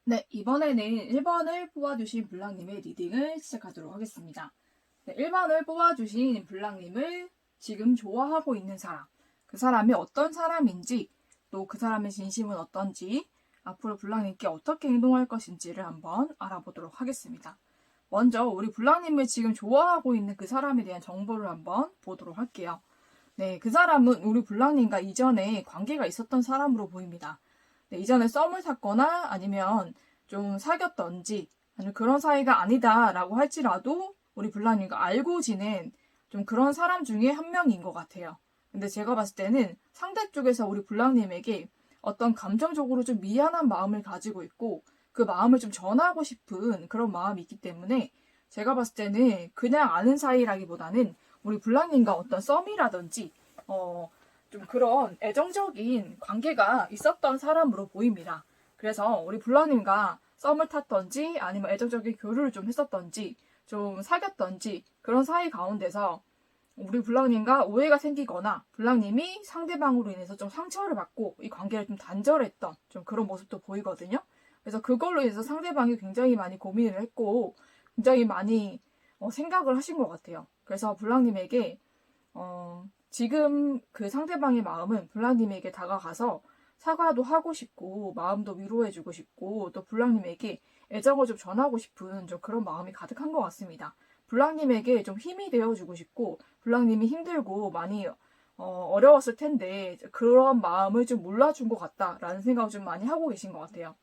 네, 이번에는 1번을 뽑아주신 블랑님의 리딩을 시작하도록 하겠습니다. 네, 1번을 뽑아주신 블랑님을 지금 좋아하고 있는 사람, 그 사람이 어떤 사람인지, 또 그 사람의 진심은 어떤지, 앞으로 블랑님께 어떻게 행동할 것인지를 한번 알아보도록 하겠습니다. 먼저 우리 블랑님을 지금 좋아하고 있는 그 사람에 대한 정보를 한번 보도록 할게요. 네, 그 사람은 우리 블랑님과 이전에 관계가 있었던 사람으로 보입니다. 네, 이전에 썸을 탔거나 아니면 좀 사귀었던지 아니면 그런 사이가 아니다라고 할지라도 우리 블랑님과 알고 지낸 좀 그런 사람 중에 한 명인 것 같아요. 근데 제가 봤을 때는 상대 쪽에서 우리 블랑님에게 어떤 감정적으로 좀 미안한 마음을 가지고 있고 그 마음을 좀 전하고 싶은 그런 마음이 있기 때문에 제가 봤을 때는 그냥 아는 사이라기보다는 우리 블랑님과 어떤 썸이라든지 좀 그런 애정적인 관계가 있었던 사람으로 보입니다. 그래서 우리 블랑님과 썸을 탔던지 아니면 애정적인 교류를 좀 했었던지 좀 사귀었던지 그런 사이 가운데서 우리 블랑님과 오해가 생기거나 블랑님이 상대방으로 인해서 좀 상처를 받고 이 관계를 좀 단절했던 좀 그런 모습도 보이거든요. 그래서 그걸로 인해서 상대방이 굉장히 많이 고민을 했고 굉장히 많이 생각을 하신 것 같아요. 그래서 블랑님에게 지금 그 상대방의 마음은 블랑님에게 다가가서 사과도 하고 싶고 마음도 위로해주고 싶고 또 블랑님에게 애정을 좀 전하고 싶은 좀 그런 마음이 가득한 것 같습니다. 블랑님에게 좀 힘이 되어주고 싶고 블랑님이 힘들고 많이 어려웠을 텐데 그런 마음을 좀 몰라준 것 같다라는 생각을 좀 많이 하고 계신 것 같아요.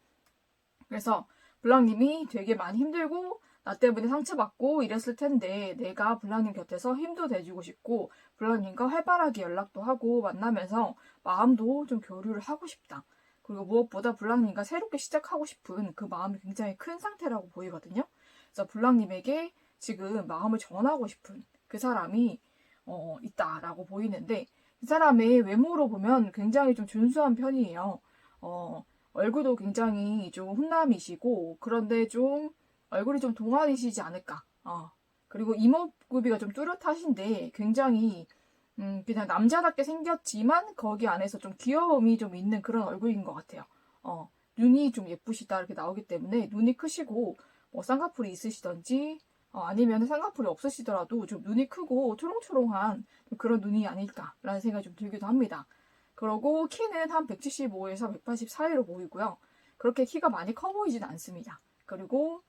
그래서 블랑님이 되게 많이 힘들고 나 때문에 상처받고 이랬을 텐데 내가 블랑님 곁에서 힘도 돼주고 싶고 블랑님과 활발하게 연락도 하고 만나면서 마음도 좀 교류를 하고 싶다. 그리고 무엇보다 블랑님과 새롭게 시작하고 싶은 그 마음이 굉장히 큰 상태라고 보이거든요. 그래서 블랑님에게 지금 마음을 전하고 싶은 그 사람이 있다라고 보이는데 그 사람의 외모로 보면 굉장히 좀 준수한 편이에요. 얼굴도 굉장히 좀 훈남이시고 그런데 좀 얼굴이 좀 동안이시지 않을까. 그리고 이목구비가 좀 뚜렷하신데 굉장히 그냥 남자답게 생겼지만 거기 안에서 좀 귀여움이 좀 있는 그런 얼굴인 것 같아요. 눈이 좀 예쁘시다 이렇게 나오기 때문에 눈이 크시고 뭐 쌍꺼풀이 있으시던지 아니면 쌍꺼풀이 없으시더라도 좀 눈이 크고 초롱초롱한 그런 눈이 아닐까라는 생각이 좀 들기도 합니다. 그리고 키는 한 175에서 180 사이로 보이고요. 그렇게 키가 많이 커 보이진 않습니다. 그리고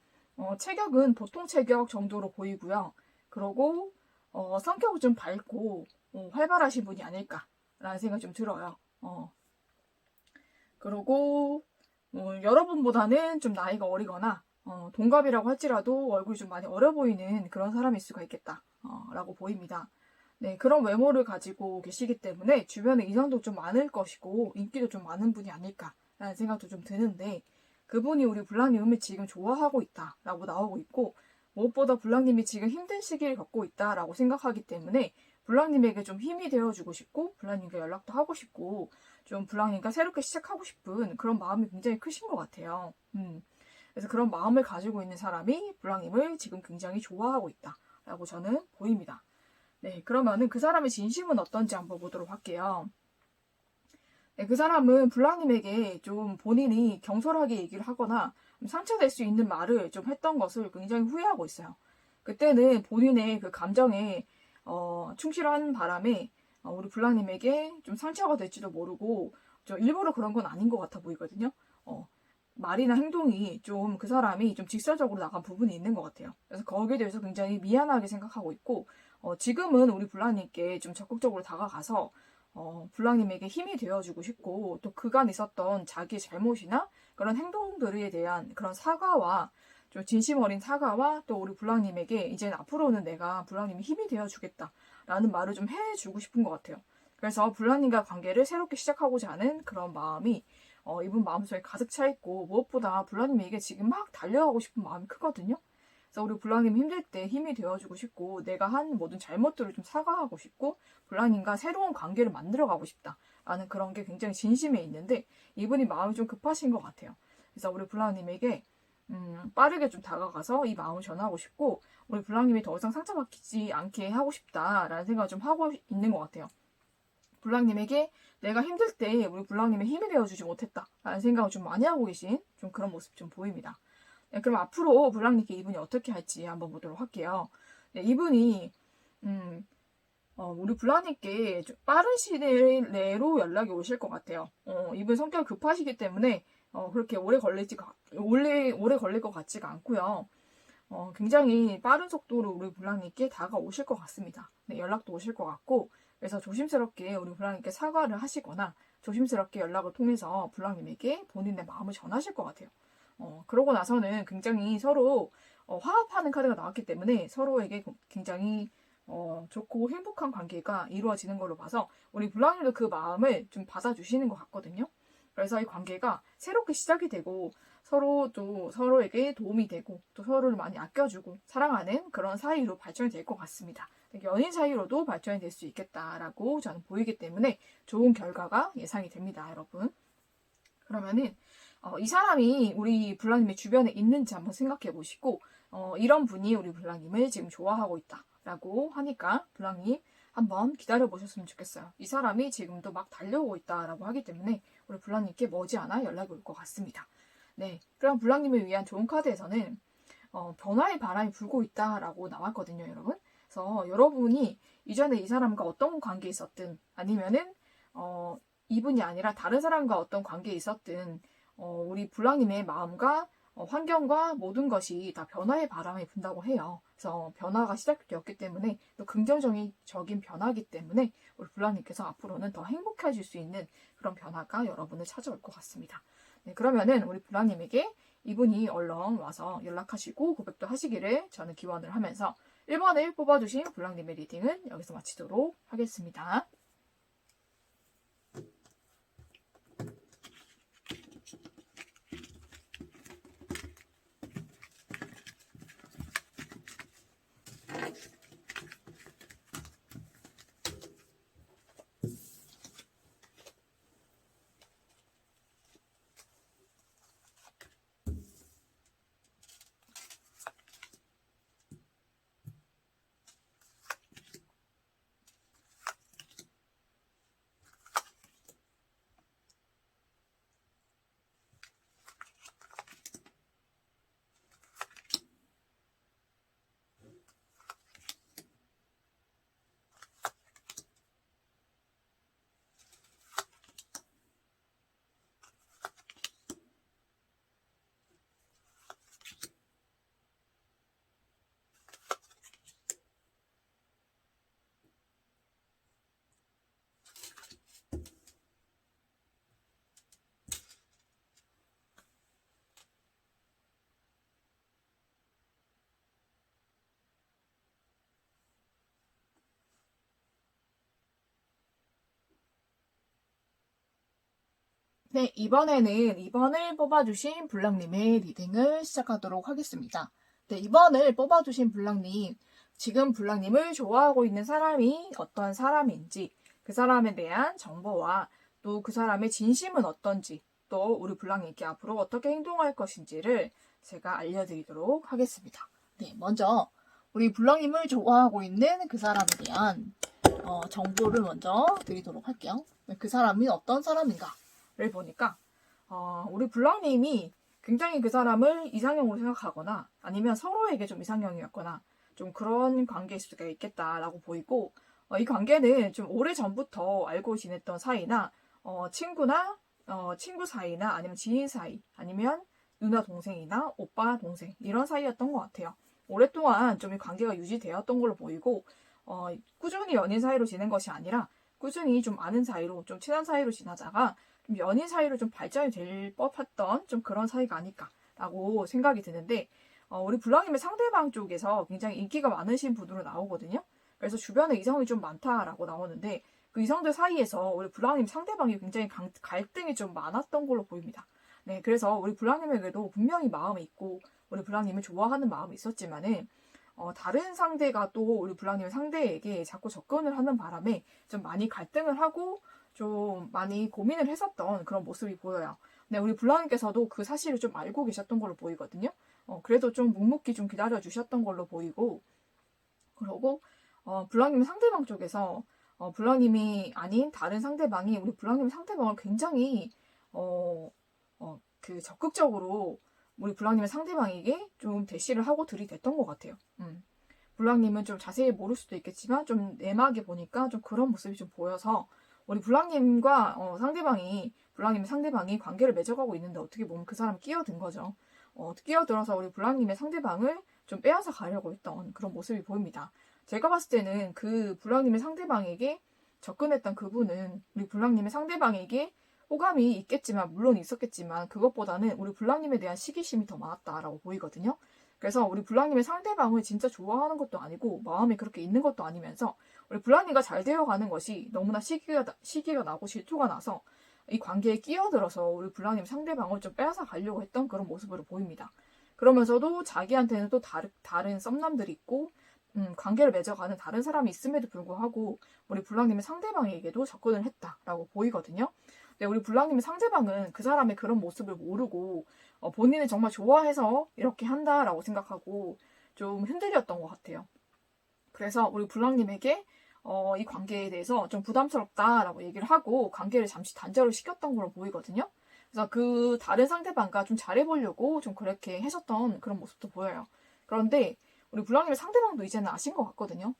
체격은 보통 체격 정도로 보이고요. 그리고 성격은 좀 밝고 활발하신 분이 아닐까라는 생각이 좀 들어요. 그리고 여러분보다는 좀 나이가 어리거나 동갑이라고 할지라도 얼굴이 좀 많이 어려 보이는 그런 사람일 수가 있겠다 라고 보입니다. 네, 그런 외모를 가지고 계시기 때문에 주변에 이성도 좀 많을 것이고 인기도 좀 많은 분이 아닐까라는 생각도 좀 드는데 그분이 우리 블랑님을 지금 좋아하고 있다라고 나오고 있고 무엇보다 블랑님이 지금 힘든 시기를 겪고 있다라고 생각하기 때문에 블랑님에게 좀 힘이 되어주고 싶고 블랑님과 연락도 하고 싶고 좀 블랑님과 새롭게 시작하고 싶은 그런 마음이 굉장히 크신 것 같아요. 그래서 그런 마음을 가지고 있는 사람이 블랑님을 지금 굉장히 좋아하고 있다라고 저는 보입니다. 네, 그러면은 그 사람의 진심은 어떤지 한번 보도록 할게요. 네, 그 사람은 블랑님에게 좀 본인이 경솔하게 얘기를 하거나 상처될 수 있는 말을 좀 했던 것을 굉장히 후회하고 있어요. 그때는 본인의 그 감정에 충실한 바람에 우리 블랑님에게 좀 상처가 될지도 모르고 좀 일부러 그런 건 아닌 것 같아 보이거든요. 말이나 행동이 좀 그 사람이 좀 직설적으로 나간 부분이 있는 것 같아요. 그래서 거기에 대해서 굉장히 미안하게 생각하고 있고, 지금은 우리 블랑님께 좀 적극적으로 다가가서 블랑님에게 힘이 되어주고 싶고, 또 그간 있었던 자기 잘못이나 그런 행동들에 대한 그런 사과와 좀 진심 어린 사과와 또 우리 블랑님에게 이제는 앞으로는 내가 블랑님이 힘이 되어주겠다라는 말을 좀 해주고 싶은 것 같아요. 그래서 블랑님과 관계를 새롭게 시작하고자 하는 그런 마음이 이분 마음속에 가득 차 있고, 무엇보다 블랑님에게 지금 막 달려가고 싶은 마음이 크거든요. 그래서 우리 블랑님 힘들 때 힘이 되어주고 싶고, 내가 한 모든 잘못들을 좀 사과하고 싶고, 블랑님과 새로운 관계를 만들어가고 싶다라는 그런 게 굉장히 진심에 있는데, 이분이 마음이 좀 급하신 것 같아요. 그래서 우리 블랑님에게 빠르게 좀 다가가서 이 마음을 전하고 싶고, 우리 블랑님이 더 이상 상처받지 않게 하고 싶다라는 생각을 좀 하고 있는 것 같아요. 블랑님에게 내가 힘들 때 우리 블랑님의 힘이 되어주지 못했다라는 생각을 좀 많이 하고 계신 좀 그런 모습 좀 보입니다. 네, 그럼 앞으로 블랑님께 이분이 어떻게 할지 한번 보도록 할게요. 네, 이분이 우리 블랑님께 좀 빠른 시일 내로 연락이 오실 것 같아요. 이분 성격이 급하시기 때문에 그렇게 오래 걸릴 것 같지가 않고요. 굉장히 빠른 속도로 우리 블랑님께 다가오실 것 같습니다. 네, 연락도 오실 것 같고, 그래서 조심스럽게 우리 블랑님께 사과를 하시거나 조심스럽게 연락을 통해서 블랑님에게 본인의 마음을 전하실 것 같아요. 그러고 나서는 굉장히 서로 화합하는 카드가 나왔기 때문에 서로에게 굉장히 좋고 행복한 관계가 이루어지는 걸로 봐서 우리 블랑님도 그 마음을 좀 받아주시는 것 같거든요. 그래서 이 관계가 새롭게 시작이 되고 서로 또 서로에게 도움이 되고 또 서로를 많이 아껴주고 사랑하는 그런 사이로 발전이 될 것 같습니다. 연인 사이로도 발전이 될 수 있겠다라고 저는 보이기 때문에 좋은 결과가 예상이 됩니다, 여러분. 그러면은 이 사람이 우리 블랑님의 주변에 있는지 한번 생각해 보시고 이런 분이 우리 블랑님을 지금 좋아하고 있다라고 하니까 블랑님 한번 기다려 보셨으면 좋겠어요. 이 사람이 지금도 막 달려오고 있다라고 하기 때문에 우리 블랑님께 머지않아 연락이 올 것 같습니다. 네, 그럼 블랑님을 위한 좋은 카드에서는 변화의 바람이 불고 있다라고 나왔거든요, 여러분. 그래서 여러분이 이전에 이 사람과 어떤 관계에 있었든 아니면은 이분이 아니라 다른 사람과 어떤 관계에 있었든 우리 블랑님의 마음과 환경과 모든 것이 다 변화의 바람이 분다고 해요. 그래서 변화가 시작되었기 때문에 또 긍정적인 변화이기 때문에 우리 블랑님께서 앞으로는 더 행복해질 수 있는 그런 변화가 여러분을 찾아올 것 같습니다. 네, 그러면은 우리 블랑님에게 이분이 얼른 와서 연락하시고 고백도 하시기를 저는 기원을 하면서 1번을 뽑아주신 블랑님의 리딩은 여기서 마치도록 하겠습니다. 네, 이번에는 2번을 뽑아주신 블랑님의 리딩을 시작하도록 하겠습니다. 네, 2번을 뽑아주신 블랑님, 지금 블랑님을 좋아하고 있는 사람이 어떤 사람인지, 그 사람에 대한 정보와 또 그 사람의 진심은 어떤지, 또 우리 블랑님께 앞으로 어떻게 행동할 것인지를 제가 알려드리도록 하겠습니다. 네, 먼저 우리 블랑님을 좋아하고 있는 그 사람에 대한 정보를 먼저 드리도록 할게요. 네, 그 사람이 어떤 사람인가? 를 보니까 우리 블랑님이 굉장히 그 사람을 이상형으로 생각하거나 아니면 서로에게 좀 이상형이었거나 좀 그런 관계일 수가 있겠다라고 보이고 이 관계는 좀 오래전부터 알고 지냈던 사이나 친구나 친구 사이나 아니면 지인 사이 아니면 누나 동생이나 오빠 동생 이런 사이였던 것 같아요. 오랫동안 좀 이 관계가 유지되었던 걸로 보이고 꾸준히 연인 사이로 지낸 것이 아니라 꾸준히 좀 아는 사이로 좀 친한 사이로 지나다가 좀 연인 사이로 좀 발전이 될 법했던 좀 그런 사이가 아닐까라고 생각이 드는데 우리 불랑님의 상대방 쪽에서 굉장히 인기가 많으신 분으로 나오거든요. 그래서 주변에 이성이 좀 많다라고 나오는데 그 이성들 사이에서 우리 불랑님 상대방이 굉장히 갈등이 좀 많았던 걸로 보입니다. 네, 그래서 우리 불랑님에게도 분명히 마음이 있고 우리 불랑님을 좋아하는 마음이 있었지만은 다른 상대가 또 우리 불랑님 상대에게 자꾸 접근을 하는 바람에 좀 많이 갈등을 하고 좀 많이 고민을 했었던 그런 모습이 보여요. 네, 우리 불랑님께서도 그 사실을 좀 알고 계셨던 걸로 보이거든요. 그래도 좀 묵묵히 좀 기다려 주셨던 걸로 보이고, 그러고 불랑님 상대방 쪽에서 불랑님이 아닌 다른 상대방이 우리 불랑님 상대방을 굉장히 그 적극적으로 우리 불랑님의 상대방에게 좀 대시를 하고 들이댔던 것 같아요. 불랑님은 좀 자세히 모를 수도 있겠지만 좀 내막에 보니까 좀 그런 모습이 좀 보여서 우리 불랑님과 불랑님의 상대방이 관계를 맺어가고 있는데 어떻게 보면 그 사람이 끼어든 거죠. 끼어들어서 우리 불랑님의 상대방을 좀 빼앗아 가려고 했던 그런 모습이 보입니다. 제가 봤을 때는 그 불랑님의 상대방에게 접근했던 그분은 우리 불랑님의 상대방에게 호감이 있겠지만, 물론 있었겠지만, 그것보다는 우리 불랑님에 대한 시기심이 더 많았다라고 보이거든요. 그래서 우리 불랑님의 상대방을 진짜 좋아하는 것도 아니고, 마음에 그렇게 있는 것도 아니면서, 우리 불랑님과 잘 되어가는 것이 너무나 시기가 나고 질투가 나서, 이 관계에 끼어들어서 우리 불랑님 상대방을 좀 빼앗아 가려고 했던 그런 모습으로 보입니다. 그러면서도 자기한테는 또 다른 썸남들이 있고, 관계를 맺어가는 다른 사람이 있음에도 불구하고, 우리 불랑님의 상대방에게도 접근을 했다라고 보이거든요. 네, 우리 불랑님의 상대방은 그 사람의 그런 모습을 모르고 본인을 정말 좋아해서 이렇게 한다라고 생각하고 좀 흔들렸던 것 같아요. 그래서 우리 불랑님에게 이 관계에 대해서 좀 부담스럽다라고 얘기를 하고 관계를 잠시 단절을 시켰던 걸로 보이거든요. 그래서 그 다른 상대방과 좀 잘해보려고 좀 그렇게 하셨던 그런 모습도 보여요. 그런데 우리 불랑님의 상대방도 이제는 아신 것 같거든요.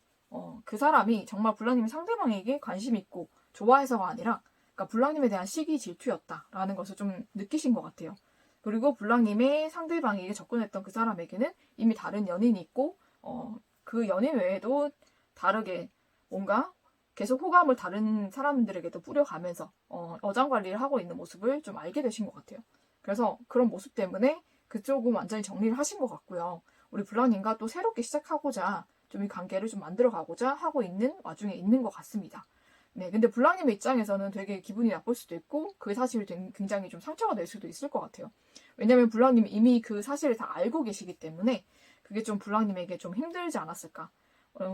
그 사람이 정말 불랑님의 상대방에게 관심 있고 좋아해서가 아니라 그러니까 불랑님에 대한 시기 질투였다라는 것을 좀 느끼신 것 같아요. 그리고 불랑님의 상대방에게 접근했던 그 사람에게는 이미 다른 연인이 있고 그 연인 외에도 다르게 뭔가 계속 호감을 다른 사람들에게도 뿌려가면서 어장관리를 하고 있는 모습을 좀 알게 되신 것 같아요. 그래서 그런 모습 때문에 그쪽은 완전히 정리를 하신 것 같고요. 우리 불랑님과 또 새롭게 시작하고자 좀 이 관계를 좀 만들어가고자 하고 있는 와중에 있는 것 같습니다. 네, 근데 불랑님의 입장에서는 되게 기분이 나쁠 수도 있고 그 사실이 굉장히 좀 상처가 될 수도 있을 것 같아요. 왜냐면 불랑님이 이미 그 사실을 다 알고 계시기 때문에 그게 좀 불랑님에게 좀 힘들지 않았을까.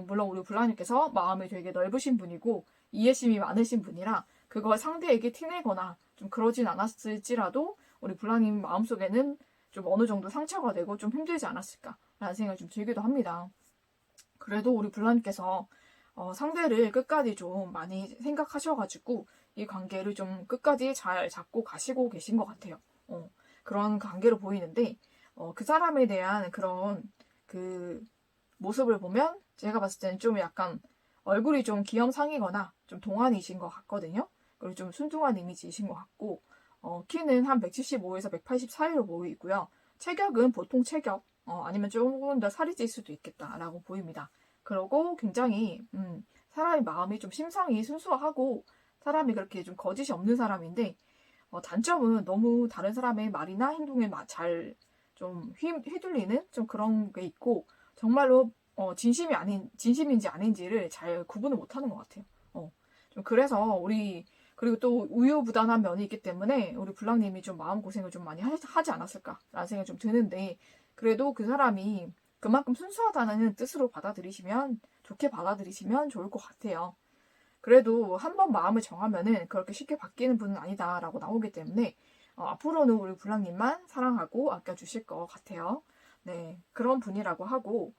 물론 우리 불랑님께서 마음이 되게 넓으신 분이고 이해심이 많으신 분이라 그걸 상대에게 티내거나 좀 그러진 않았을지라도 우리 불랑님 마음속에는 좀 어느 정도 상처가 되고 좀 힘들지 않았을까라는 생각이 좀 들기도 합니다. 그래도 우리 불랑님께서 상대를 끝까지 좀 많이 생각하셔가지고 이 관계를 좀 끝까지 잘 잡고 가시고 계신 것 같아요. 그런 관계로 보이는데 그 사람에 대한 그런 그 모습을 보면 제가 봤을 때는 좀 약간 얼굴이 좀 기형상이거나 좀 동안이신 것 같거든요. 그리고 좀 순둥한 이미지이신 것 같고 키는 한 175에서 180 사이로 보이고요. 체격은 보통 체격 아니면 조금 더 살이 찔 수도 있겠다라고 보입니다. 그러고 굉장히 사람의 마음이 좀 심성이 순수하고 사람이 그렇게 좀 거짓이 없는 사람인데 단점은 너무 다른 사람의 말이나 행동에 잘 좀 휘둘리는 좀 그런 게 있고 정말로 진심인지 아닌지를 잘 구분을 못하는 것 같아요. 좀 그래서 그리고 또 우유부단한 면이 있기 때문에 우리 불랑님이 좀 마음고생을 좀 많이 하지 않았을까라는 생각이 좀 드는데 그래도 그 사람이 그만큼 순수하다는 뜻으로 좋게 받아들이시면 좋을 것 같아요. 그래도 한번 마음을 정하면은 그렇게 쉽게 바뀌는 분은 아니다라고 나오기 때문에 앞으로는 우리 불랑님만 사랑하고 아껴주실 것 같아요. 네, 그런 분이라고 하고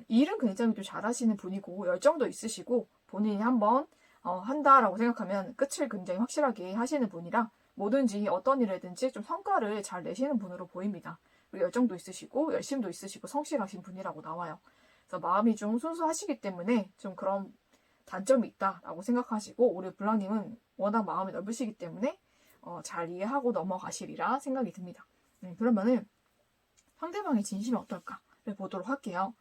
일은 굉장히 또 잘하시는 분이고 열정도 있으시고 본인이 한번 한다라고 생각하면 끝을 굉장히 확실하게 하시는 분이라 뭐든지 어떤 일이든지 좀 성과를 잘 내시는 분으로 보입니다. 그리고 열정도 있으시고 열심도 있으시고 성실하신 분이라고 나와요. 그래서 마음이 좀 순수하시기 때문에 좀 그런 단점이 있다라고 생각하시고 우리 불랑님은 워낙 마음이 넓으시기 때문에 잘 이해하고 넘어가시리라 생각이 듭니다. 그러면은 상대방의 진심이 어떨까를 보도록 할게요.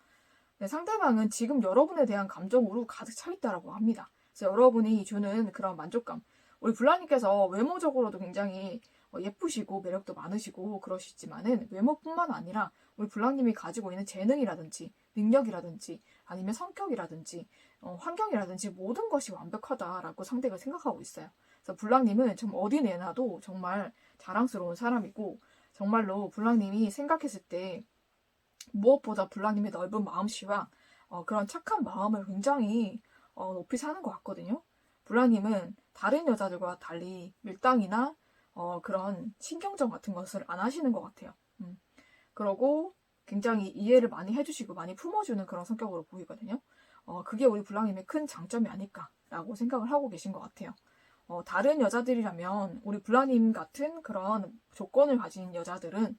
네, 상대방은 지금 여러분에 대한 감정으로 가득 차 있다라고 합니다. 그래서 여러분이 주는 그런 만족감. 우리 블라님께서 외모적으로도 굉장히 예쁘시고 매력도 많으시고 그러시지만은 외모뿐만 아니라 우리 블라님이 가지고 있는 재능이라든지 능력이라든지 아니면 성격이라든지 환경이라든지 모든 것이 완벽하다라고 상대가 생각하고 있어요. 그래서 블라님은 좀 어디 내놔도 정말 자랑스러운 사람이고 정말로 블라님이 생각했을 때 무엇보다 블라님의 넓은 마음씨와 그런 착한 마음을 굉장히 높이 사는 것 같거든요. 블라님은 다른 여자들과 달리 밀당이나 그런 신경전 같은 것을 안 하시는 것 같아요. 그러고 굉장히 이해를 많이 해주시고 많이 품어주는 그런 성격으로 보이거든요. 그게 우리 블라님의 큰 장점이 아닐까라고 생각을 하고 계신 것 같아요. 다른 여자들이라면 우리 블라님 같은 그런 조건을 가진 여자들은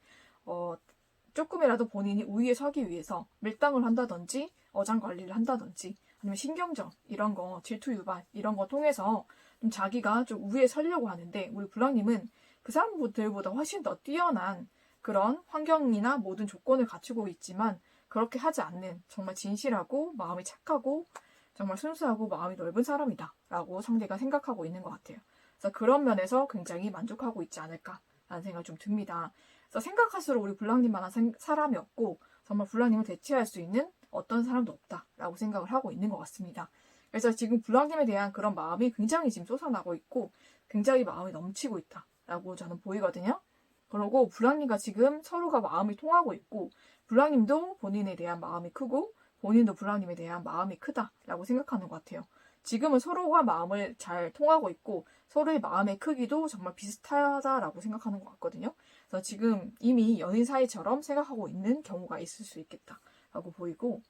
조금이라도 본인이 우위에 서기 위해서 밀당을 한다든지 어장관리를 한다든지 아니면 신경전 이런 거 질투 유발 이런 거 통해서 좀 자기가 좀 우위에 서려고 하는데 우리 블랑님은 그 사람들보다 훨씬 더 뛰어난 그런 환경이나 모든 조건을 갖추고 있지만 그렇게 하지 않는 정말 진실하고 마음이 착하고 정말 순수하고 마음이 넓은 사람이다 라고 상대가 생각하고 있는 것 같아요. 그래서 그런 면에서 굉장히 만족하고 있지 않을까라는 생각이 좀 듭니다. 그래서 생각할수록 우리 블랑님만한 사람이 없고 정말 블랑님을 대체할 수 있는 어떤 사람도 없다라고 생각을 하고 있는 것 같습니다. 그래서 지금 블랑님에 대한 그런 마음이 굉장히 지금 솟아나고 있고 굉장히 마음이 넘치고 있다라고 저는 보이거든요. 그리고 블랑님과 지금 서로가 마음이 통하고 있고 블랑님도 본인에 대한 마음이 크고 본인도 블랑님에 대한 마음이 크다라고 생각하는 것 같아요. 지금은 서로가 마음을 잘 통하고 있고 서로의 마음의 크기도 정말 비슷하다라고 생각하는 것 같거든요. 그래서 지금 이미 연인 사이처럼 생각하고 있는 경우가 있을 수 있겠다라고 보이고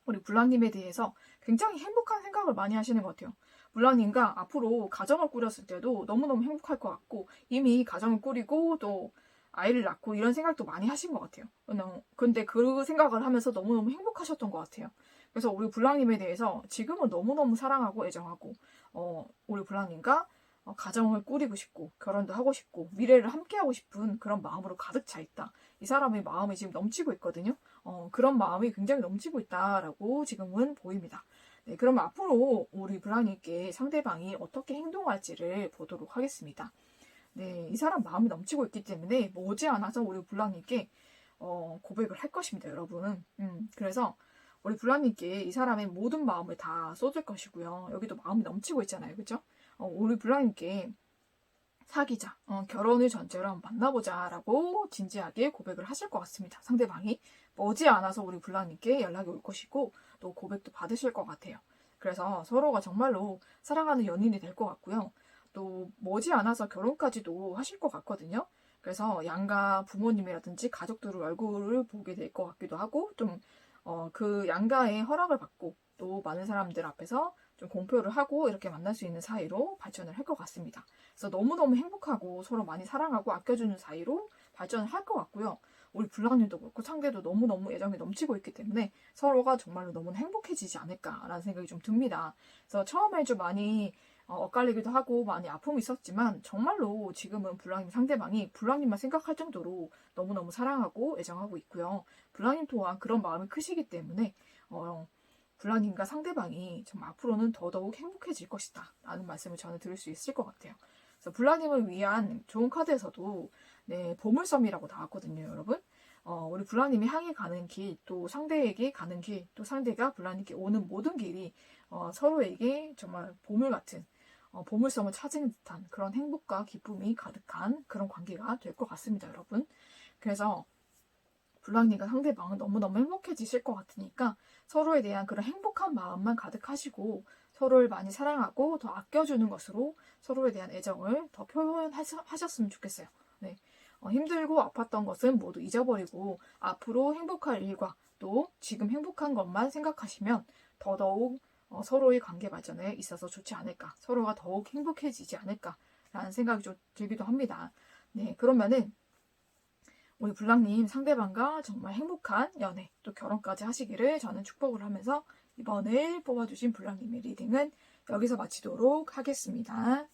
우리 블랑님에 대해서 굉장히 행복한 생각을 많이 하시는 것 같아요. 블랑님과 앞으로 가정을 꾸렸을 때도 너무너무 행복할 것 같고 이미 가정을 꾸리고 또 아이를 낳고 이런 생각도 많이 하신 것 같아요. 근데 그 생각을 하면서 너무너무 행복하셨던 것 같아요. 그래서 우리 블랑님에 대해서 지금은 너무너무 사랑하고 애정하고 우리 블랑님과 가정을 꾸리고 싶고 결혼도 하고 싶고 미래를 함께하고 싶은 그런 마음으로 가득 차 있다. 이 사람의 마음이 지금 넘치고 있거든요. 그런 마음이 굉장히 넘치고 있다라고 지금은 보입니다. 네, 그럼 앞으로 우리 블랑님께 상대방이 어떻게 행동할지를 보도록 하겠습니다. 네, 이 사람 마음이 넘치고 있기 때문에 머지않아서 우리 블랑님께 고백을 할 것입니다, 여러분. 그래서 우리 블랑님께 이 사람의 모든 마음을 다 쏟을 것이고요. 여기도 마음이 넘치고 있잖아요, 그죠? 우리 블랑님께 사귀자, 결혼을 전제로 한번 만나보자라고 진지하게 고백을 하실 것 같습니다. 상대방이 머지않아서 우리 블랑님께 연락이 올 것이고 또 고백도 받으실 것 같아요. 그래서 서로가 정말로 사랑하는 연인이 될 것 같고요. 또 머지않아서 결혼까지도 하실 것 같거든요. 그래서 양가 부모님이라든지 가족들의 얼굴을 보게 될 것 같기도 하고 좀 그 양가의 허락을 받고 또 많은 사람들 앞에서 좀 공표를 하고 이렇게 만날 수 있는 사이로 발전을 할 것 같습니다. 그래서 너무너무 행복하고 서로 많이 사랑하고 아껴주는 사이로 발전을 할 것 같고요. 우리 블랑님도 그렇고 상대도 너무너무 애정이 넘치고 있기 때문에 서로가 정말로 너무 행복해지지 않을까라는 생각이 좀 듭니다. 그래서 처음에 좀 많이 엇갈리기도 하고 많이 아픔이 있었지만 정말로 지금은 블랑님 상대방이 블랑님만 생각할 정도로 너무너무 사랑하고 애정하고 있고요. 블랑님 또한 그런 마음이 크시기 때문에 블랑님과 상대방이 정말 앞으로는 더더욱 행복해질 것이다 라는 말씀을 저는 드릴 수 있을 것 같아요. 그래서 블랑님을 위한 좋은 카드에서도 네, 보물섬이라고 나왔거든요, 여러분. 우리 블랑님이 향해 가는 길, 또 상대에게 가는 길, 또 상대가 블랑님께 오는 모든 길이 서로에게 정말 보물 같은 보물섬을 찾은 듯한 그런 행복과 기쁨이 가득한 그런 관계가 될 것 같습니다, 여러분. 그래서 블랑님과 상대방은 너무너무 행복해지실 것 같으니까 서로에 대한 그런 행복한 마음만 가득하시고 서로를 많이 사랑하고 더 아껴주는 것으로 서로에 대한 애정을 더 표현하셨으면 좋겠어요. 네. 힘들고 아팠던 것은 모두 잊어버리고 앞으로 행복할 일과 또 지금 행복한 것만 생각하시면 더더욱 서로의 관계 발전에 있어서 좋지 않을까, 서로가 더욱 행복해지지 않을까라는 생각이 좀 들기도 합니다. 네, 그러면은 우리 블랑님 상대방과 정말 행복한 연애 또 결혼까지 하시기를 저는 축복을 하면서 이번을 뽑아주신 블랑님의 리딩은 여기서 마치도록 하겠습니다.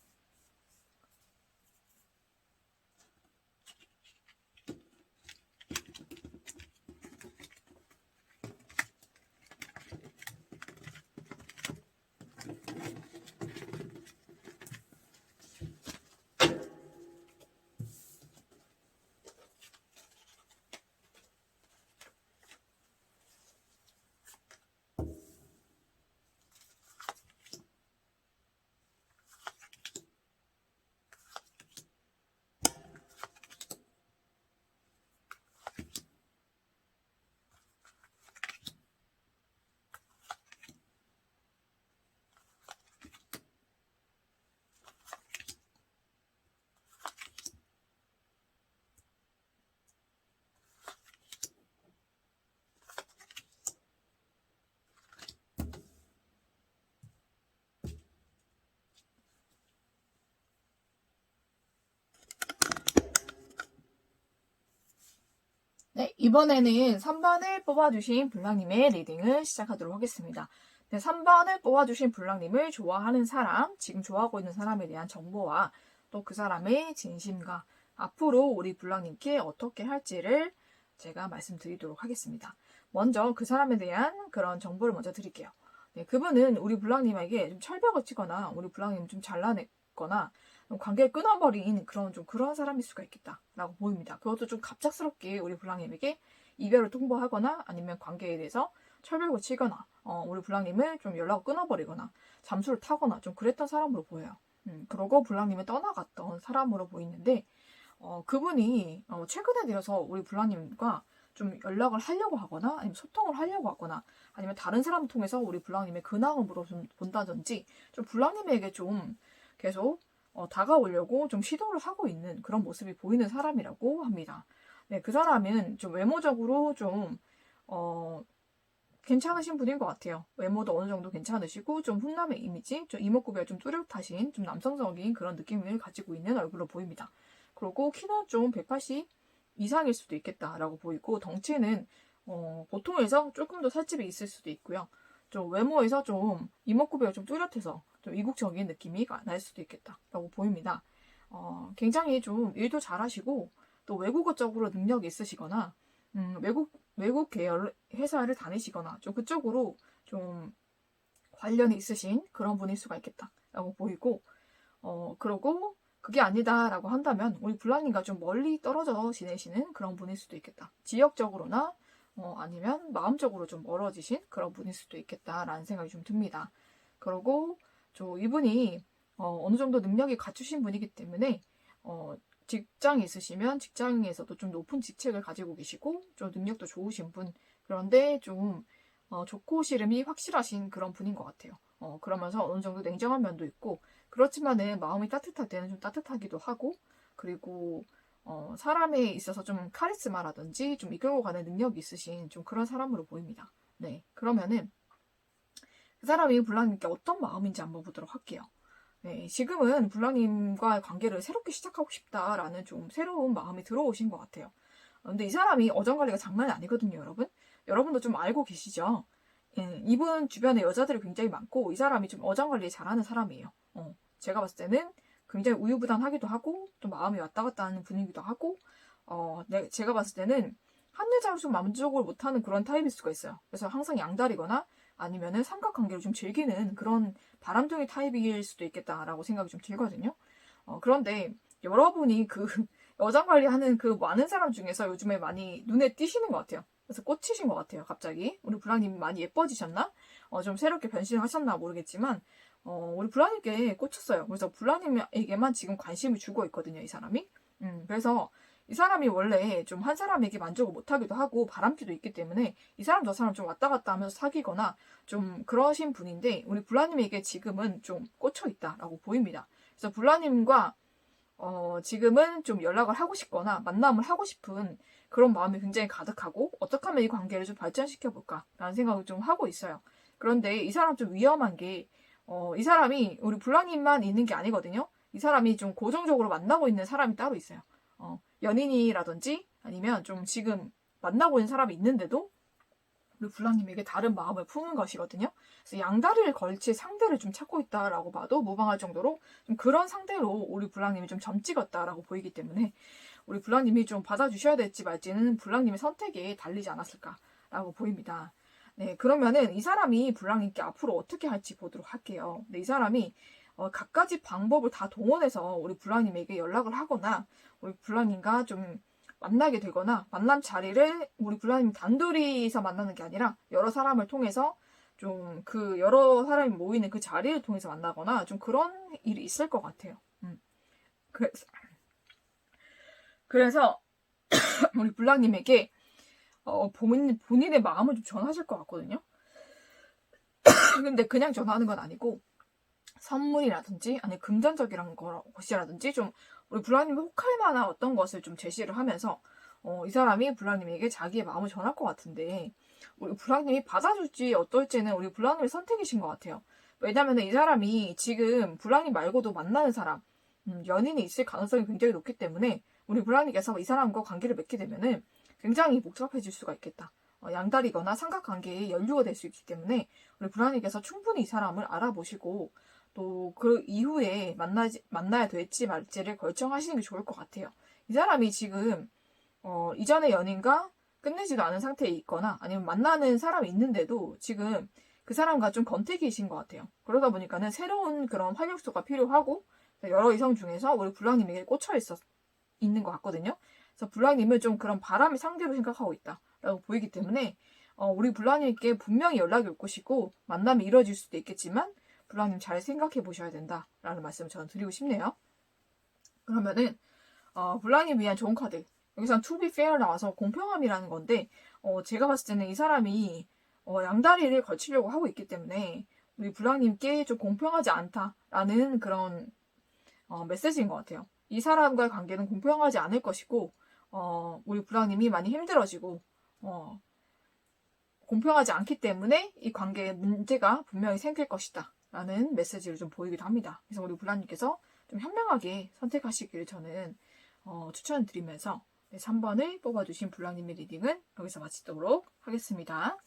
네, 이번에는 3번을 뽑아주신 블랑님의 리딩을 시작하도록 하겠습니다. 네, 3번을 뽑아주신 블랑님을 좋아하는 사람, 지금 좋아하고 있는 사람에 대한 정보와 또 그 사람의 진심과 앞으로 우리 블랑님께 어떻게 할지를 제가 말씀드리도록 하겠습니다. 먼저 그 사람에 대한 그런 정보를 먼저 드릴게요. 네, 그분은 우리 블랑님에게 좀 철벽을 치거나 우리 블랑님 좀 잘라냈거나 관계를 끊어버린 그런 사람일 수가 있겠다라고 보입니다. 그것도 좀 갑작스럽게 우리 블랑님에게 이별을 통보하거나 아니면 관계에 대해서 철벽을 치거나 우리 블랑님을 좀 연락을 끊어버리거나 잠수를 타거나 좀 그랬던 사람으로 보여요. 그러고 블랑님을 떠나갔던 사람으로 보이는데 그분이 최근에 들어서 우리 블랑님과 좀 연락을 하려고 하거나 아니면 소통을 하려고 하거나 아니면 다른 사람을 통해서 우리 블랑님의 근황을 물어본다든지 좀 블랑님에게 좀 계속 다가오려고 좀 시도를 하고 있는 그런 모습이 보이는 사람이라고 합니다. 네, 그 사람은 좀 외모적으로 좀 괜찮으신 분인 것 같아요. 외모도 어느 정도 괜찮으시고 좀 훈남의 이미지, 좀 이목구비가 좀 뚜렷하신 좀 남성적인 그런 느낌을 가지고 있는 얼굴로 보입니다. 그리고 키는 좀 180 이상일 수도 있겠다라고 보이고 덩치는 보통에서 조금 더 살집이 있을 수도 있고요. 좀 외모에서 좀 이목구비가 좀 뚜렷해서 좀 이국적인 느낌이 날 수도 있겠다라고 보입니다. 굉장히 좀 일도 잘하시고 또 외국어 쪽으로 능력이 있으시거나 외국 계열 회사를 다니시거나 좀 그쪽으로 좀 관련이 있으신 그런 분일 수가 있겠다라고 보이고 그러고 그게 아니다라고 한다면 우리 블랑님과 좀 멀리 떨어져 지내시는 그런 분일 수도 있겠다. 지역적으로나 아니면 마음적으로 좀 멀어지신 그런 분일 수도 있겠다라는 생각이 좀 듭니다. 그리고 이분이 어느 정도 능력이 갖추신 분이기 때문에 직장이 있으시면 직장에서도 좀 높은 직책을 가지고 계시고 좀 능력도 좋으신 분, 그런데 좀 좋고 싫음이 확실하신 그런 분인 것 같아요. 그러면서 어느 정도 냉정한 면도 있고 그렇지만은 마음이 따뜻할 때는 좀 따뜻하기도 하고 그리고 사람에 있어서 좀 카리스마라든지 좀 이끌고 가는 능력이 있으신 좀 그런 사람으로 보입니다. 네, 그러면은 그 사람이 블랑님께 어떤 마음인지 한번 보도록 할게요. 네, 지금은 블랑님과의 관계를 새롭게 시작하고 싶다라는 좀 새로운 마음이 들어오신 것 같아요. 근데 이 사람이 어정관리가 장난이 아니거든요, 여러분. 여러분도 좀 알고 계시죠? 이분 주변에 여자들이 굉장히 많고 이 사람이 좀 어정관리 잘하는 사람이에요. 제가 봤을 때는 굉장히 우유부단하기도 하고 좀 마음이 왔다 갔다 하는 분위기도 하고 제가 봤을 때는 한 여자로 좀 만족을 못하는 그런 타입일 수가 있어요. 그래서 항상 양다리거나 아니면은 삼각관계를 좀 즐기는 그런 바람둥이 타입일 수도 있겠다라고 생각이 좀 들거든요. 그런데 여러분이 그 여장 관리하는 그 많은 사람 중에서 요즘에 많이 눈에 띄시는 것 같아요. 그래서 꽂히신 것 같아요, 갑자기. 우리 블랑님이 많이 예뻐지셨나? 좀 새롭게 변신을 하셨나 모르겠지만, 우리 블랑님께 꽂혔어요. 그래서 블랑님에게만 지금 관심을 주고 있거든요, 이 사람이. 그래서 이 사람이 원래 좀 한 사람에게 만족을 못하기도 하고 바람기도 있기 때문에 이 사람 저 사람 좀 왔다 갔다 하면서 사귀거나 좀 그러신 분인데 우리 블라님에게 지금은 좀 꽂혀 있다라고 보입니다. 그래서 블라님과 지금은 좀 연락을 하고 싶거나 만남을 하고 싶은 그런 마음이 굉장히 가득하고 어떻게 하면 이 관계를 좀 발전시켜볼까 라는 생각을 좀 하고 있어요. 그런데 이 사람 좀 위험한 게 이 사람이 우리 블라님만 있는 게 아니거든요. 이 사람이 좀 고정적으로 만나고 있는 사람이 따로 있어요. 연인이라든지 아니면 좀 지금 만나고 있는 사람이 있는데도 우리 블랑님에게 다른 마음을 품은 것이거든요. 그래서 양다리를 걸칠 상대를 좀 찾고 있다라고 봐도 무방할 정도로 좀 그런 상대로 우리 블랑님이 좀 점 찍었다라고 보이기 때문에 우리 블랑님이 좀 받아주셔야 될지 말지는 블랑님의 선택에 달리지 않았을까라고 보입니다. 네, 그러면은 이 사람이 블랑님께 앞으로 어떻게 할지 보도록 할게요. 이 사람이 갖가지 방법을 다 동원해서 우리 블랑님에게 연락을 하거나 우리 블랑님과 좀 만나게 되거나 만남 자리를 우리 블랑님 단둘이서 만나는 게 아니라 여러 사람을 통해서 좀 그 여러 사람이 모이는 그 자리를 통해서 만나거나 좀 그런 일이 있을 것 같아요. 그래서 우리 블랑님에게 본인의 마음을 좀 전하실 것 같거든요. 근데 그냥 전하는 건 아니고 선물이라든지 아니 금전적인 것이라든지 좀 우리 블랑님이 혹할 만한 어떤 것을 좀 제시를 하면서 이 사람이 블랑님에게 자기의 마음을 전할 것 같은데 우리 블랑님이 받아줄지 어떨지는 우리 블랑님의 선택이신 것 같아요. 왜냐면 이 사람이 지금 블랑님 말고도 만나는 사람 연인이 있을 가능성이 굉장히 높기 때문에 우리 블랑님께서 이 사람과 관계를 맺게 되면은 굉장히 복잡해질 수가 있겠다. 양다리거나 삼각관계에 연루가 될 수 있기 때문에 우리 불안님께서 충분히 이 사람을 알아보시고 또 그 이후에 만나야 될지 말지를 결정하시는 게 좋을 것 같아요. 이 사람이 지금 이전의 연인과 끝내지도 않은 상태에 있거나 아니면 만나는 사람이 있는데도 지금 그 사람과 좀 권태기이신 것 같아요. 그러다 보니까는 새로운 그런 활력소가 필요하고 여러 이성 중에서 우리 불랑님에게 있는 것 같거든요. 그래서 불랑님을 좀 그런 바람의 상대로 생각하고 있다라고 보이기 때문에 우리 불랑님께 분명히 연락이 올 것이고 만남이 이루어질 수도 있겠지만 불랑님 잘 생각해 보셔야 된다라는 말씀을 저는 드리고 싶네요. 그러면은 불랑님 위한 좋은 카드. 여기서 to be fair 나와서 공평함이라는 건데 제가 봤을 때는 이 사람이 양다리를 걸치려고 하고 있기 때문에 우리 불랑님께 좀 공평하지 않다라는 그런 메시지인 것 같아요. 이 사람과의 관계는 공평하지 않을 것이고 우리 불랑님이 많이 힘들어지고 공평하지 않기 때문에 이 관계에 문제가 분명히 생길 것이다 라는 메시지를 좀 보이기도 합니다. 그래서 우리 불랑님께서 좀 현명하게 선택하시기를 저는 추천드리면서 3번을 뽑아주신 불랑님의 리딩은 여기서 마치도록 하겠습니다.